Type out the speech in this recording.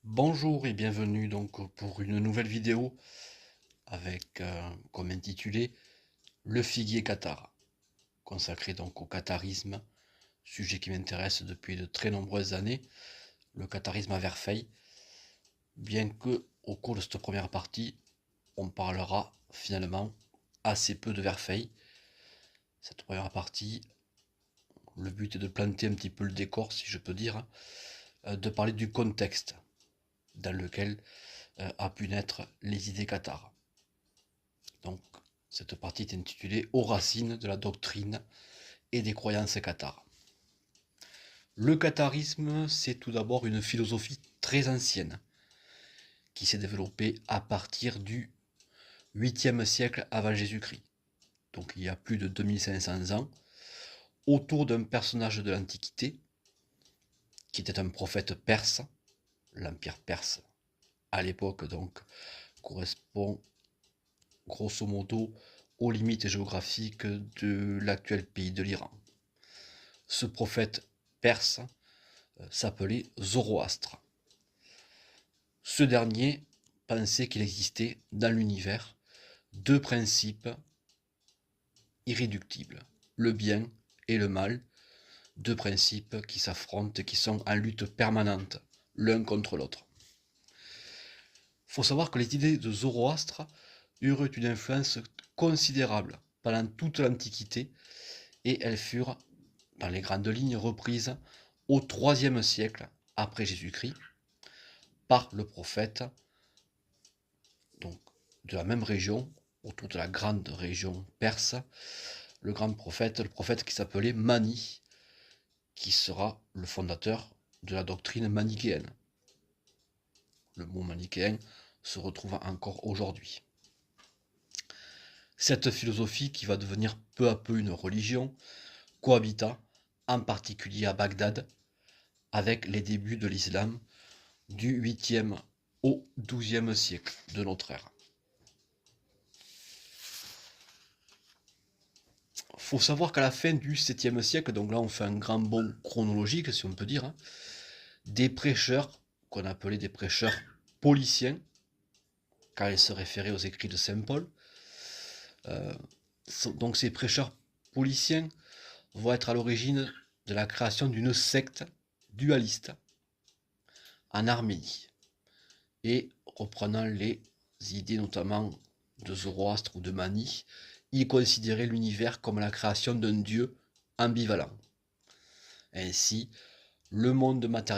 Bonjour et bienvenue donc pour une nouvelle vidéo avec comme intitulé Le figuier cathare, consacré donc au catharisme, sujet qui m'intéresse depuis de très nombreuses années, le catharisme à Verfeil, bien que au cours de cette première partie, on parlera finalement assez peu de Verfeil. Cette première partie, le but est de planter un petit peu le décor, si je peux dire, de parler du contexte dans lequel a pu naître les idées cathares. Donc, cette partie est intitulée Aux racines de la doctrine et des croyances cathares. Le catharisme, c'est tout d'abord une philosophie très ancienne qui s'est développée à partir du 8e siècle avant Jésus-Christ. Donc, il y a plus de 2500 ans, autour d'un personnage de l'Antiquité qui était un prophète perse. L'empire perse, à l'époque, donc, correspond grosso modo aux limites géographiques de l'actuel pays de l'Iran. Ce prophète perse s'appelait Zoroastre. Ce dernier pensait qu'il existait dans l'univers deux principes irréductibles, le bien et le mal, deux principes qui s'affrontent et qui sont en lutte permanente l'un contre l'autre. Il faut savoir que les idées de Zoroastre eurent une influence considérable pendant toute l'Antiquité et elles furent, dans les grandes lignes, reprises au IIIe siècle après Jésus-Christ par le prophète donc, de la même région, autour de la grande région perse, le prophète qui s'appelait Mani, qui sera le fondateur de la doctrine manichéenne. Le mot manichéen se retrouve encore aujourd'hui. Cette philosophie, qui va devenir peu à peu une religion, cohabita, en particulier à Bagdad, avec les débuts de l'islam du 8e au 12e siècle de notre ère. Il faut savoir qu'à la fin du 7e siècle, donc là on fait un grand bond chronologique si on peut dire, des prêcheurs, qu'on appelait des prêcheurs pauliciens, car ils se référaient aux écrits de Saint Paul, donc ces prêcheurs pauliciens vont être à l'origine de la création d'une secte dualiste en Arménie, et reprenant les idées notamment de Zoroastre ou de Mani, ils considéraient l'univers comme la création d'un dieu ambivalent. Ainsi, le monde matériel